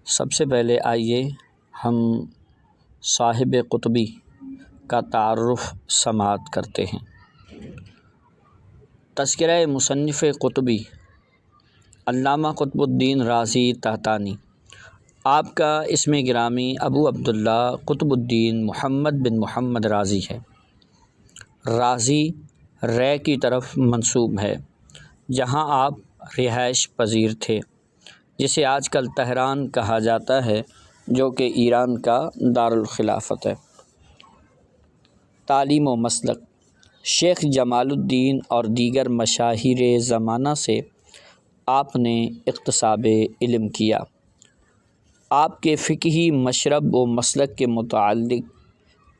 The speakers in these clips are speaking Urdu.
سب سے پہلے آئیے ہم صاحب قطبی کا تعارف سماعت کرتے ہیں۔ تذکرہ مصنف قطبی علامہ قطب الدین رازی تحتانی۔ آپ کا اسم گرامی ابو عبداللہ قطب الدین محمد بن محمد رازی ہے۔ رازی رے کی طرف منسوب ہے جہاں آپ رہائش پذیر تھے، جسے آج کل تہران کہا جاتا ہے، جو کہ ایران کا دارالخلافت ہے۔ تعلیم و مسلک: شیخ جمال الدین اور دیگر مشاہیر زمانہ سے آپ نے اکتساب علم کیا۔ آپ کے فقہی مشرب و مسلک کے متعلق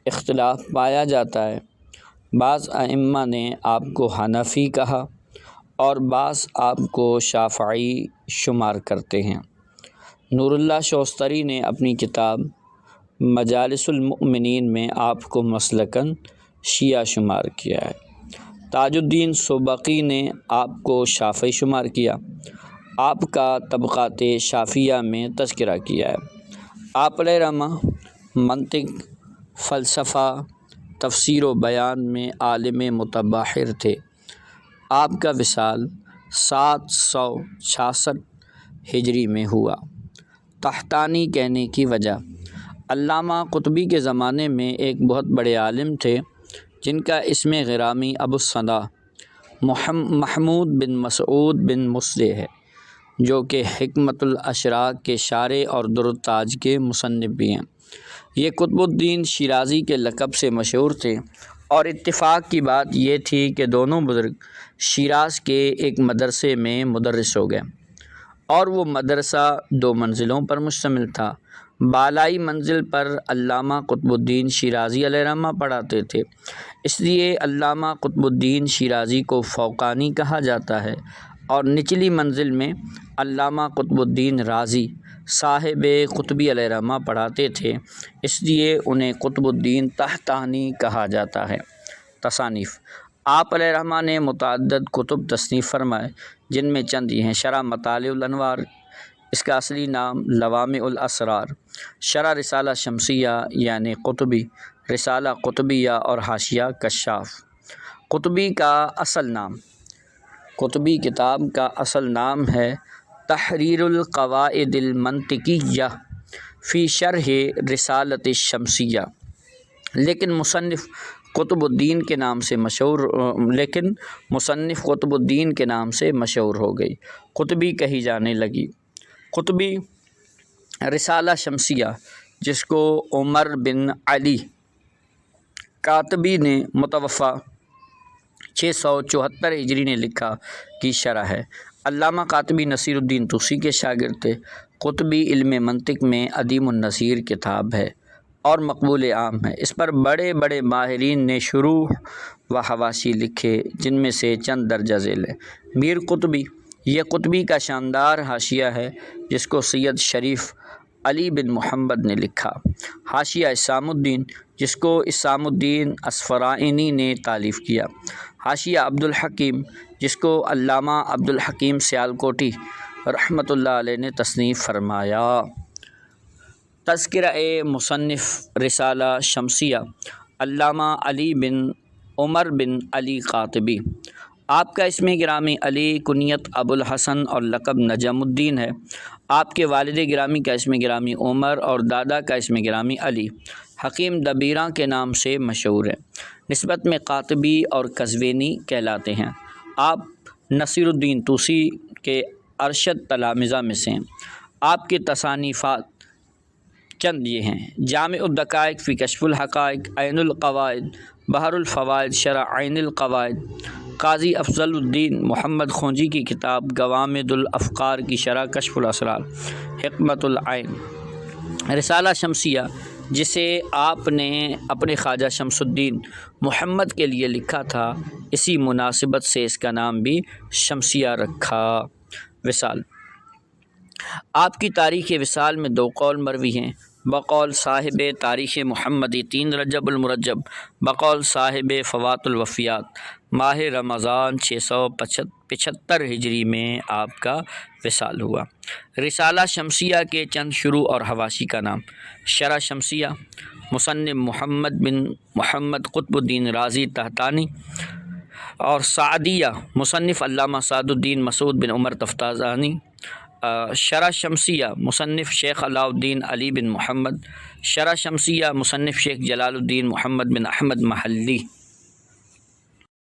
اختلاف پایا جاتا ہے۔ بعض ائمہ نے آپ کو حنفی کہا اور بعض آپ کو شافعی شمار کرتے ہیں۔ نور اللہ شوستری نے اپنی کتاب مجالس المؤمنین میں آپ کو مسلکاً شیعہ شمار کیا ہے۔ تاج الدین سبکی نے آپ کو شافعی شمار کیا۔ آپ کا طبقات شافعیہ میں تذکرہ کیا ہے۔ آپ علیہ رحمہ منطق، فلسفہ، تفسیر و بیان میں عالم متبحر تھے۔ آپ کا وصال 766 ہجری میں ہوا۔ تحتانی کہنے کی وجہ: علامہ قطبی کے زمانے میں ایک بہت بڑے عالم تھے جن کا اسم گرامی ابو الصلاح محمود بن مسعود بن مصلح ہے، جو کہ حکمت الاشراق کے شارح اور در التاج کے مصنف بھی ہیں۔ یہ قطب الدین شیرازی کے لقب سے مشہور تھے، اور اتفاق کی بات یہ تھی کہ دونوں بزرگ شیراز کے ایک مدرسے میں مدرس ہو گئے، اور وہ مدرسہ 2 منزلوں پر مشتمل تھا۔ بالائی منزل پر علامہ قطب الدین شیرازی علیہ رحمہ پڑھاتے تھے، اس لیے علامہ قطب الدین شیرازی کو فوقانی کہا جاتا ہے، اور نچلی منزل میں علامہ قطب الدین رازی صاحب قطبی علیہ رحمہ پڑھاتے تھے، اس لیے انہیں قطب الدین تحتانی کہا جاتا ہے۔ تصانیف: آپ علیہ رحمہ نے متعدد کتب تصنیف فرمائے، جن میں چند یہ ہیں: شرح مطالع الانوار، اس کا اصلی نام لوامع الاسرار، شرح رسالہ شمسیہ یعنی قطبی، رسالہ قطبیہ اور حاشیہ کشاف۔ قطبی کتاب کا اصل نام ہے تحریر القواعد المنطقیہ فی شرح رسالۃ الشمسیہ، لیکن مصنف قطب الدین کے نام سے مشہور ہو گئی، قطبی کہی جانے لگی۔ قطبی رسالہ شمسیہ، جس کو عمر بن علی کاتبی نے متوفی 674 ہجری نے لکھا کی شرح ہے۔ علامہ کاتبی نصیر الدین طوسی کے شاگرد تھے۔ قطبی علم منطق میں عدیم النظیر کتاب ہے اور مقبول عام ہے۔ اس پر بڑے بڑے ماہرین نے شروح و حواشی لکھے، جن میں سے چند درج ذیل ہیں۔ میر قطبی، یہ قطبی کا شاندار حاشیہ ہے جس کو سید شریف علی بن محمد نے لکھا۔ حاشیہ اسام الدین، جس کو اسام الدین اصفرائینی نے تالیف کیا۔ حاشیہ عبدالحکیم، جس کو علامہ عبدالحکیم سیالکوٹی رحمۃ اللہ علیہ نے تصنیف فرمایا۔ تذکرہ مصنف رسالہ شمسیہ علامہ علی بن عمر بن علی قاتبی۔ آپ کا اسم گرامی علی، کنیت ابو الحسن اور لقب نجم الدین ہے۔ آپ کے والد گرامی کا اسم گرامی عمر اور دادا کا اسم گرامی علی، حکیم دبیراں کے نام سے مشہور ہے۔ نسبت میں قاتبی اور قزوینی کہلاتے ہیں۔ آپ نصیر الدین طوسی کے ارشد تلامذہ میں سے ہیں۔ آپ کے تصانیفات چند یہ ہیں: جامع الدقائق فی کشف الحقائق، عین القواعد، بحر الفوائد، شرح عین القواعد، قاضی افضل الدین محمد خونجی کی کتاب گوامد الافکار کی شرح کشف الاسرار، حکمت العین۔ رسالہ شمسیہ، جسے آپ نے اپنے خواجہ شمس الدین محمد کے لیے لکھا تھا، اسی مناسبت سے اس کا نام بھی شمسیہ رکھا۔ وصال: آپ کی تاریخ وصال میں 2 قول مروی ہیں۔ بقول صاحب تاریخ محمدی 3 رجب المرجب، بقول صاحب فوات الوفیات ماہ رمضان 675 ہجری میں آپ کا وصال ہوا۔ رسالہ شمسیہ کے چند شروع اور حواشی کا نام۔ شرح شمسیہ، مصنف محمد بن محمد قطب الدین رازی تحتانی، اور سعدیہ، مصنف علامہ سعد الدین مسعود بن عمر تفتازانی۔ شرح شمسیہ، مصنف شیخ علاء الدین علی بن محمد۔ شرح شمسیہ، مصنف شیخ جلال الدین محمد بن احمد محلی۔